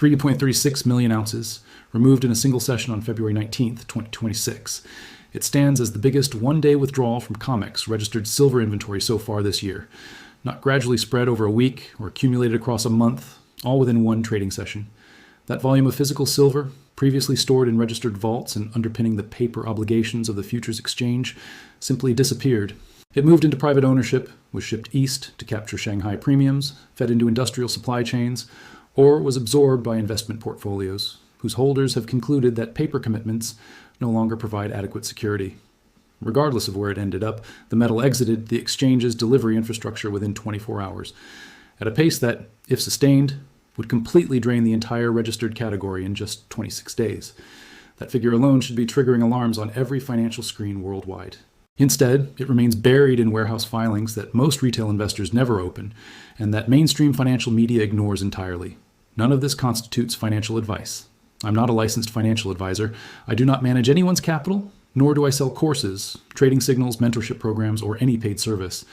3.36 million ounces, removed in a single session on February 19th, 2026. It stands as the biggest one-day withdrawal from COMEX registered silver inventory so far this year, not gradually spread over a week or accumulated across a month, all within one trading session. That volume of physical silver, previously stored in registered vaults and underpinning the paper obligations of the futures exchange, simply disappeared. It moved into private ownership, was shipped east to capture Shanghai premiums, fed into industrial supply chains, or was absorbed by investment portfolios, whose holders have concluded that paper commitments no longer provide adequate security. Regardless of where it ended up, the metal exited the exchange's delivery infrastructure within 24 hours, at a pace that, if sustained, would completely drain the entire registered category in just 26 days. That figure alone should be triggering alarms on every financial screen worldwide. Instead, it remains buried in warehouse filings that most retail investors never open, and that mainstream financial media ignores entirely. None of this constitutes financial advice. I'm not a licensed financial advisor. I do not manage anyone's capital, nor do I sell courses, trading signals, mentorship programs, or any paid service.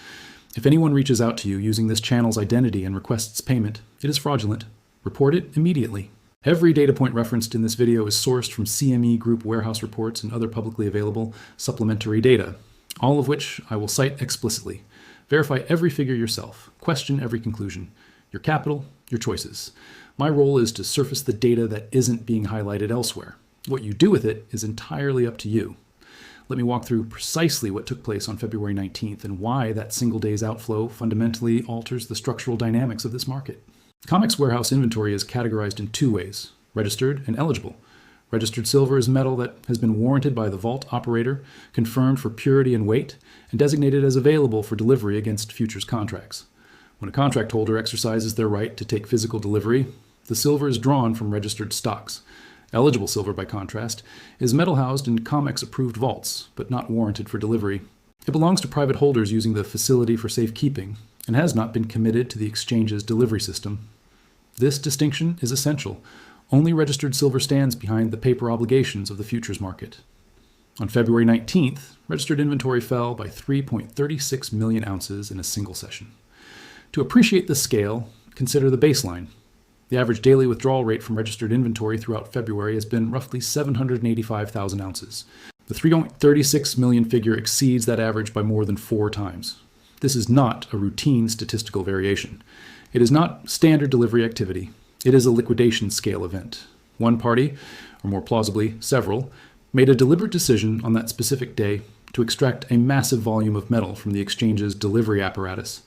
If anyone reaches out to you using this channel's identity and requests payment, it is fraudulent. Report it immediately. Every data point referenced in this video is sourced from CME Group warehouse reports and other publicly available supplementary data, all of which I will cite explicitly. Verify every figure yourself. Question every conclusion. Your capital, your choices. My role is to surface the data that isn't being highlighted elsewhere. What you do with it is entirely up to you. Let me walk through precisely what took place on February 19th and why that single day's outflow fundamentally alters the structural dynamics of this market. COMEX warehouse inventory is categorized in two ways: registered and eligible. Registered silver is metal that has been warranted by the vault operator, confirmed for purity and weight, and designated as available for delivery against futures contracts. When a contract holder exercises their right to take physical delivery, the silver is drawn from registered stocks. Eligible silver, by contrast, is metal housed in COMEX-approved vaults, but not warranted for delivery. It belongs to private holders using the facility for safekeeping, and has not been committed to the exchange's delivery system. This distinction is essential. Only registered silver stands behind the paper obligations of the futures market. On February 19th, registered inventory fell by 3.36 million ounces in a single session. To appreciate the scale, consider the baseline. The average daily withdrawal rate from registered inventory throughout February has been roughly 785,000 ounces. The 3.36 million figure exceeds that average by more than 4 times. This is not a routine statistical variation. It is not standard delivery activity. It is a liquidation scale event. One party, or more plausibly several, made a deliberate decision on that specific day to extract a massive volume of metal from the exchange's delivery apparatus.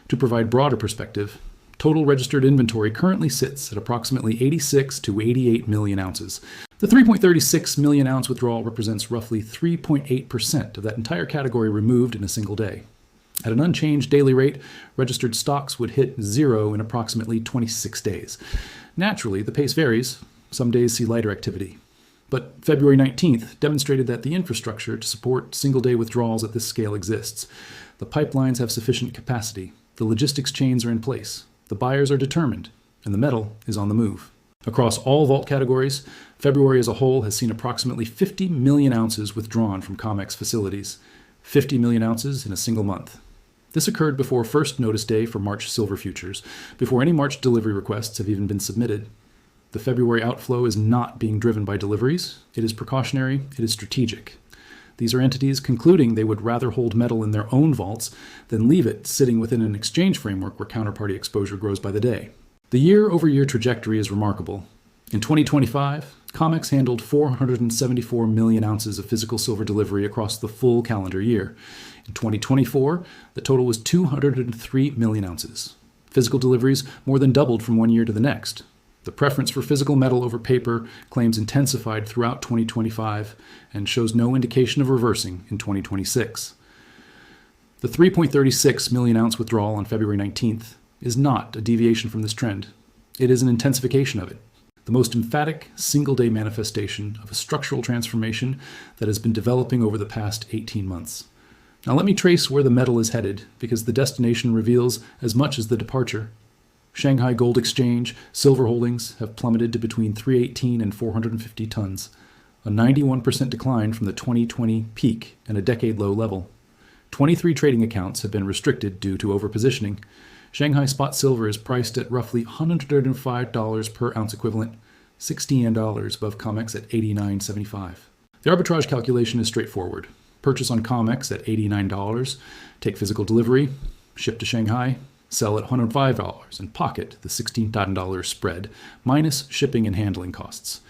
To provide broader perspective, total registered inventory currently sits at approximately 86 to 88 million ounces. The 3.36 million ounce withdrawal represents roughly 3.8% of that entire category removed in a single day. At an unchanged daily rate, registered stocks would hit zero in approximately 26 days. Naturally, the pace varies. Some days see lighter activity. But February 19th demonstrated that the infrastructure to support single-day withdrawals at this scale exists. The pipelines have sufficient capacity. The logistics chains are in place. The buyers are determined, and the metal is on the move. Across all vault categories, February as a whole has seen approximately 50 million ounces withdrawn from COMEX facilities. 50 million ounces in a single month. This occurred before first notice day for March silver futures, before any March delivery requests have even been submitted. The February outflow is not being driven by deliveries. It is precautionary. It is strategic. These are entities concluding they would rather hold metal in their own vaults than leave it sitting within an exchange framework where counterparty exposure grows by the day. The year-over-year trajectory is remarkable. In 2025, COMEX handled 474 million ounces of physical silver delivery across the full calendar year. In 2024, the total was 203 million ounces. Physical deliveries more than doubled from one year to the next. The preference for physical metal over paper claims intensified throughout 2025 and shows no indication of reversing in 2026. The 3.36 million ounce withdrawal on February 19th is not a deviation from this trend. It is an intensification of it. The most emphatic single-day manifestation of a structural transformation that has been developing over the past 18 months. Now let me trace where the metal is headed, because the destination reveals as much as the departure. Shanghai Gold Exchange silver holdings have plummeted to between 318 and 450 tons, a 91% decline from the 2020 peak and a decade-low level. 23 trading accounts have been restricted due to overpositioning. Shanghai spot silver is priced at roughly $105 per ounce equivalent, $16 above COMEX at $89.75. The arbitrage calculation is straightforward. Purchase on COMEX at $89, take physical delivery, ship to Shanghai, sell at $105, and pocket the $16 spread, minus shipping and handling costs.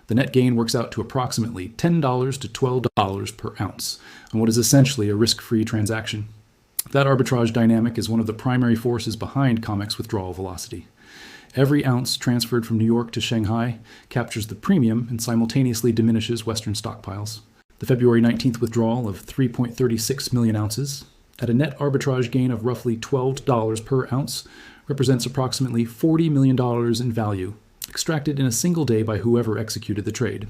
The net gain works out to approximately $10 to $12 per ounce on what is essentially a risk-free transaction. That arbitrage dynamic is one of the primary forces behind COMEX withdrawal velocity. Every ounce transferred from New York to Shanghai captures the premium and simultaneously diminishes Western stockpiles. The February 19th withdrawal of 3.36 million ounces, at a net arbitrage gain of roughly $12 per ounce, represents approximately $40 million in value, extracted in a single day by whoever executed the trade.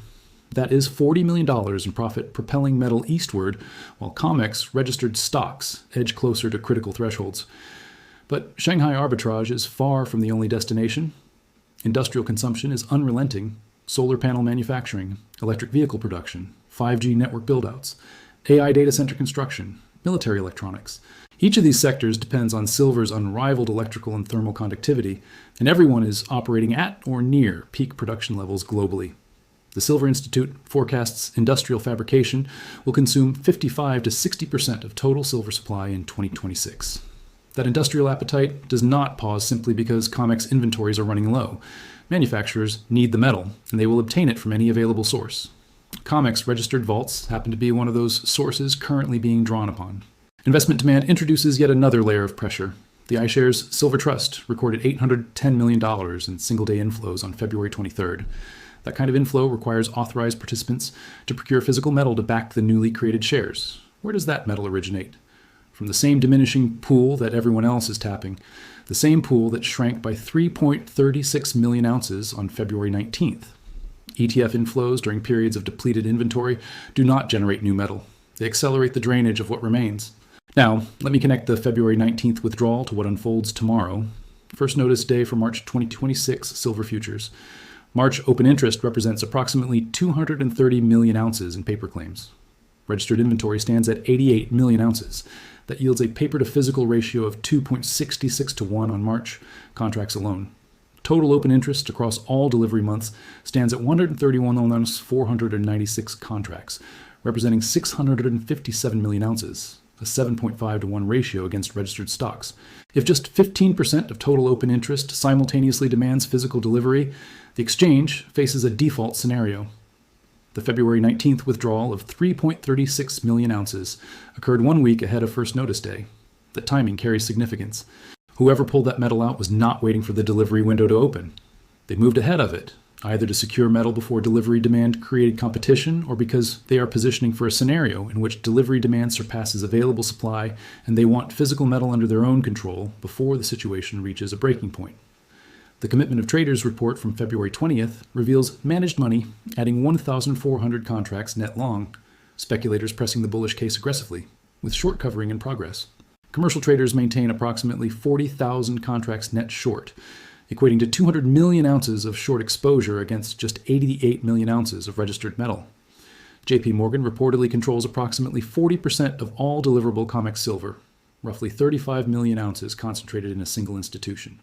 That is $40 million in profit propelling metal eastward, while COMEX registered stocks edge closer to critical thresholds. But Shanghai arbitrage is far from the only destination. Industrial consumption is unrelenting. Solar panel manufacturing, electric vehicle production, 5G network buildouts, AI data center construction, military electronics. Each of these sectors depends on silver's unrivaled electrical and thermal conductivity, and everyone is operating at or near peak production levels globally. The Silver Institute forecasts industrial fabrication will consume 55 to 60% of total silver supply in 2026. That industrial appetite does not pause simply because COMEX inventories are running low. Manufacturers need the metal, and they will obtain it from any available source. COMEX registered vaults happen to be one of those sources currently being drawn upon. Investment demand introduces yet another layer of pressure. The iShares Silver Trust recorded $810 million in single-day inflows on February 23rd. That kind of inflow requires authorized participants to procure physical metal to back the newly created shares. Where does that metal originate? From the same diminishing pool that everyone else is tapping, the same pool that shrank by 3.36 million ounces on February 19th. ETF inflows during periods of depleted inventory do not generate new metal. They accelerate the drainage of what remains. Now, let me connect the February 19th withdrawal to what unfolds tomorrow. First notice day for March 2026 silver futures. March open interest represents approximately 230 million ounces in paper claims. Registered inventory stands at 88 million ounces. That yields a paper-to-physical ratio of 2.66 to 1 on March contracts alone. Total open interest across all delivery months stands at 131,496 contracts, representing 657 million ounces, a 7.5 to 1 ratio against registered stocks. If just 15% of total open interest simultaneously demands physical delivery, the exchange faces a default scenario. The February 19th withdrawal of 3.36 million ounces occurred 1 week ahead of first notice day. The timing carries significance. Whoever pulled that metal out was not waiting for the delivery window to open. They moved ahead of it, either to secure metal before delivery demand created competition or because they are positioning for a scenario in which delivery demand surpasses available supply and they want physical metal under their own control before the situation reaches a breaking point. The Commitment of Traders report from February 20th reveals managed money adding 1,400 contracts net long, speculators pressing the bullish case aggressively, with short covering in progress. Commercial traders maintain approximately 40,000 contracts net short, equating to 200 million ounces of short exposure against just 88 million ounces of registered metal. JP Morgan reportedly controls approximately 40% of all deliverable COMEX silver, roughly 35 million ounces concentrated in a single institution.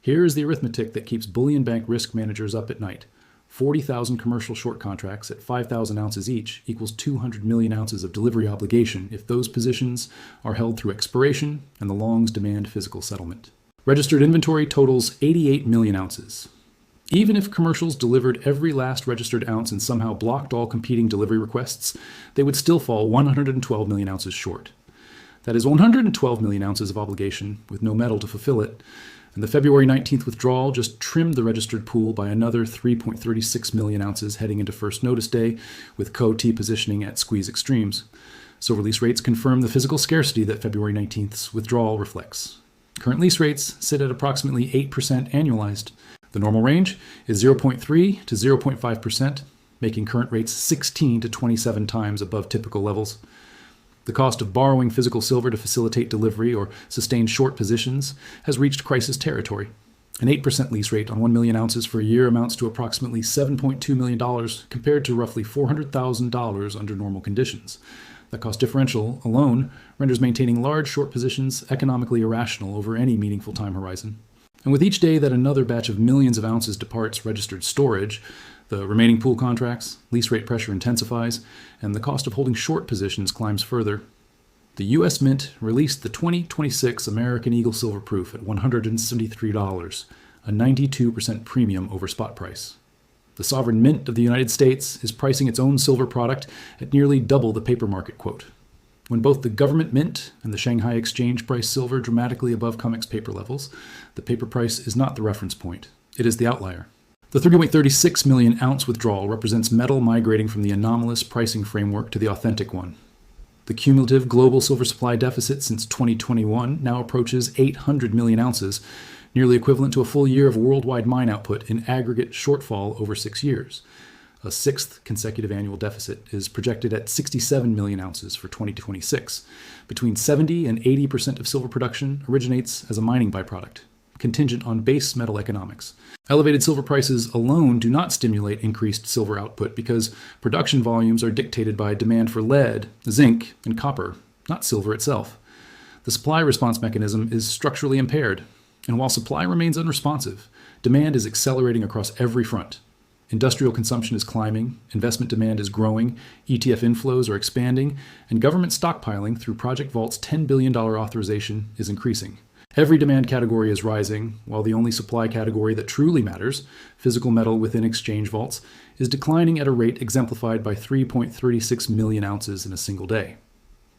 Here is the arithmetic that keeps bullion bank risk managers up at night. 40,000 commercial short contracts at 5,000 ounces each equals 200 million ounces of delivery obligation if those positions are held through expiration and the longs demand physical settlement. Registered inventory totals 88 million ounces. Even if commercials delivered every last registered ounce and somehow blocked all competing delivery requests, they would still fall 112 million ounces short. That is 112 million ounces of obligation with no metal to fulfill it. And the February 19th withdrawal just trimmed the registered pool by another 3.36 million ounces heading into first notice day, with Co-T positioning at squeeze extremes. So release rates confirm the physical scarcity that February 19th's withdrawal reflects. Current lease rates sit at approximately 8% annualized. The normal range is 0.3 to 0.5%, making current rates 16 to 27 times above typical levels. The cost of borrowing physical silver to facilitate delivery or sustain short positions has reached crisis territory. An 8% lease rate on 1 million ounces for a year amounts to approximately $7.2 million compared to roughly $400,000 under normal conditions. That cost differential alone renders maintaining large short positions economically irrational over any meaningful time horizon. And with each day that another batch of millions of ounces departs registered storage, the remaining pool contracts, lease rate pressure intensifies, and the cost of holding short positions climbs further. The U.S. Mint released the 2026 American Eagle Silver Proof at $173, a 92% premium over spot price. The sovereign mint of the United States is pricing its own silver product at nearly double the paper market quote. When both the government mint and the Shanghai Exchange price silver dramatically above COMEX paper levels, the paper price is not the reference point. It is the outlier. The 3.36 million ounce withdrawal represents metal migrating from the anomalous pricing framework to the authentic one. The cumulative global silver supply deficit since 2021 now approaches 800 million ounces, nearly equivalent to a full year of worldwide mine output in aggregate shortfall over 6 years. A sixth consecutive annual deficit is projected at 67 million ounces for 2026. Between 70 and 80% of silver production originates as a mining byproduct, contingent on base metal economics. Elevated silver prices alone do not stimulate increased silver output because production volumes are dictated by demand for lead, zinc, and copper, not silver itself. The supply response mechanism is structurally impaired, and while supply remains unresponsive, demand is accelerating across every front. Industrial consumption is climbing, investment demand is growing, ETF inflows are expanding, and government stockpiling through Project Vault's $10 billion authorization is increasing. Every demand category is rising, while the only supply category that truly matters, physical metal within exchange vaults, is declining at a rate exemplified by 3.36 million ounces in a single day.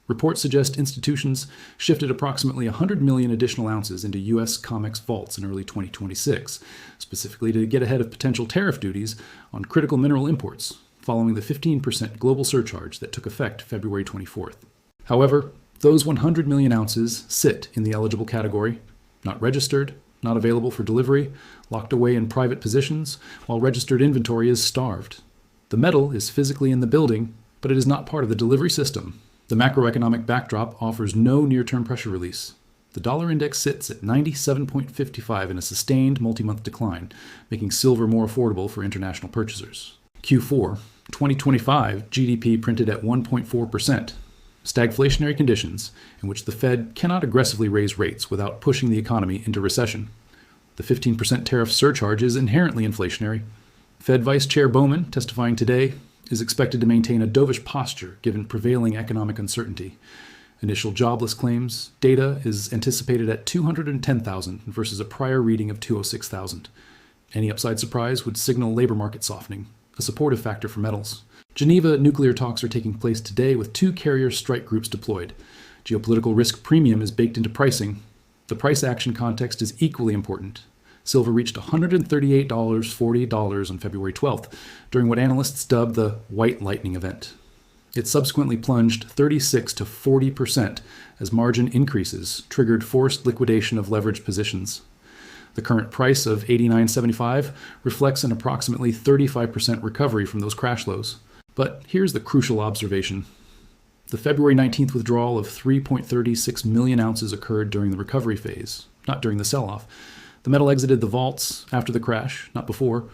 Reports suggest institutions shifted approximately 100 million additional ounces into U.S. COMEX vaults in early 2026, specifically to get ahead of potential tariff duties on critical mineral imports, following the 15% global surcharge that took effect February 24th. However, those 100 million ounces sit in the eligible category, not registered, not available for delivery, locked away in private positions, while registered inventory is starved. The metal is physically in the building, but it is not part of the delivery system. The macroeconomic backdrop offers no near-term pressure release. The dollar index sits at 97.55 in a sustained multi-month decline, making silver more affordable for international purchasers. Q4 2025 GDP printed at 1.4%. Stagflationary conditions in which the Fed cannot aggressively raise rates without pushing the economy into recession. The 15% tariff surcharge is inherently inflationary. Fed Vice Chair Bowman, testifying today, is expected to maintain a dovish posture given prevailing economic uncertainty. Initial jobless claims data is anticipated at 210,000 versus a prior reading of 206,000. Any upside surprise would signal labor market softening, a supportive factor for metals. Geneva nuclear talks are taking place today with 2 carrier strike groups deployed. Geopolitical risk premium is baked into pricing. The price action context is equally important. Silver reached $138.40 on February 12th, during what analysts dubbed the White Lightning event. It subsequently plunged 36 to 40% as margin increases triggered forced liquidation of leveraged positions. The current price of $89.75 reflects an approximately 35% recovery from those crash lows. But here's the crucial observation. The February 19th withdrawal of 3.36 million ounces occurred during the recovery phase, not during the sell-off. The metal exited the vaults after the crash, not before.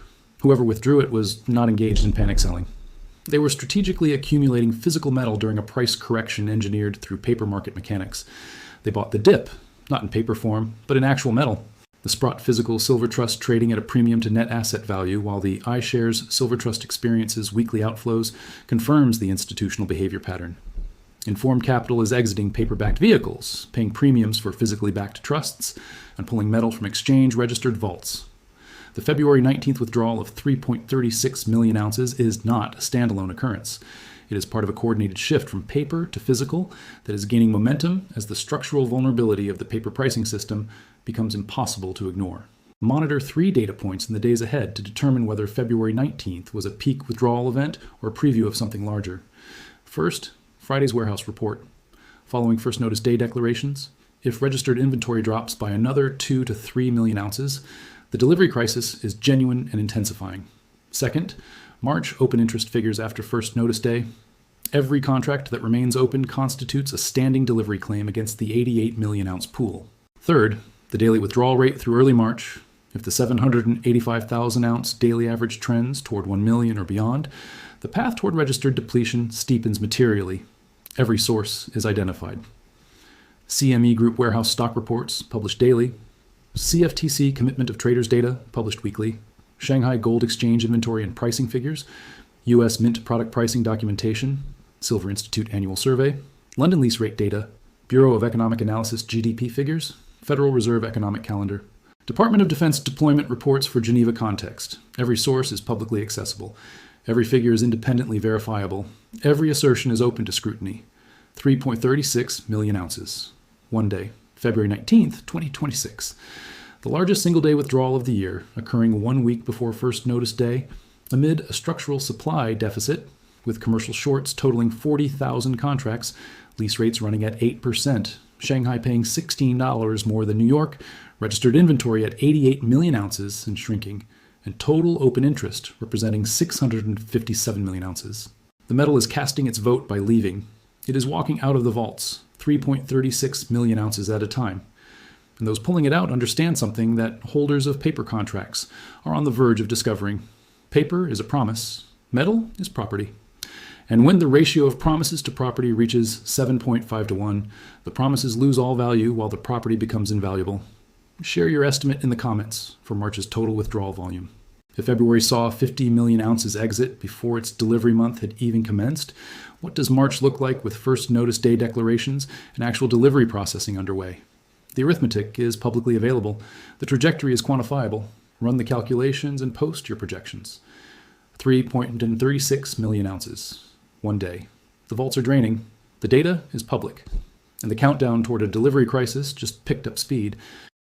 Whoever withdrew it was not engaged in panic selling. They were strategically accumulating physical metal during a price correction engineered through paper market mechanics. They bought the dip, not in paper form, but in actual metal. The Sprott Physical Silver Trust trading at a premium to net asset value, while the iShares Silver Trust experiences weekly outflows, confirms the institutional behavior pattern. Informed capital is exiting paper-backed vehicles, paying premiums for physically backed trusts, and pulling metal from exchange-registered vaults. The February 19th withdrawal of 3.36 million ounces is not a standalone occurrence. It is part of a coordinated shift from paper to physical that is gaining momentum as the structural vulnerability of the paper pricing system becomes impossible to ignore. Monitor 3 data points in the days ahead to determine whether February 19th was a peak withdrawal event or a preview of something larger. First, Friday's warehouse report. Following first notice day declarations, if registered inventory drops by another 2 to 3 million ounces, the delivery crisis is genuine and intensifying. Second, March open interest figures after first notice day. Every contract that remains open constitutes a standing delivery claim against the 88 million ounce pool. Third, the daily withdrawal rate through early March. If the 785,000 ounce daily average trends toward 1 million or beyond, the path toward registered depletion steepens materially. Every source is identified. CME Group warehouse stock reports, published daily. CFTC commitment of traders data, published weekly. Shanghai Gold Exchange inventory and pricing figures. U.S. Mint product pricing documentation. Silver Institute annual survey. London lease rate data. Bureau of Economic Analysis GDP figures. Federal Reserve economic calendar. Department of Defense deployment reports for Geneva context. Every source is publicly accessible. Every figure is independently verifiable. Every assertion is open to scrutiny. 3.36 million ounces. One day, February 19th, 2026. The largest single-day withdrawal of the year, occurring 1 week before first notice day, amid a structural supply deficit, with commercial shorts totaling 40,000 contracts, lease rates running at 8%, Shanghai paying $16 more than New York, registered inventory at 88 million ounces and shrinking, and total open interest representing 657 million ounces. The metal is casting its vote by leaving. It is walking out of the vaults, 3.36 million ounces at a time. And those pulling it out understand something that holders of paper contracts are on the verge of discovering. Paper is a promise. Metal is property. And when the ratio of promises to property reaches 7.5 to 1, the promises lose all value while the property becomes invaluable. Share your estimate in the comments for March's total withdrawal volume. If February saw 50 million ounces exit before its delivery month had even commenced, what does March look like with first notice day declarations and actual delivery processing underway? The arithmetic is publicly available. The trajectory is quantifiable. Run the calculations and post your projections. 3.36 million ounces. One day. The vaults are draining. The data is public. And the countdown toward a delivery crisis just picked up speed.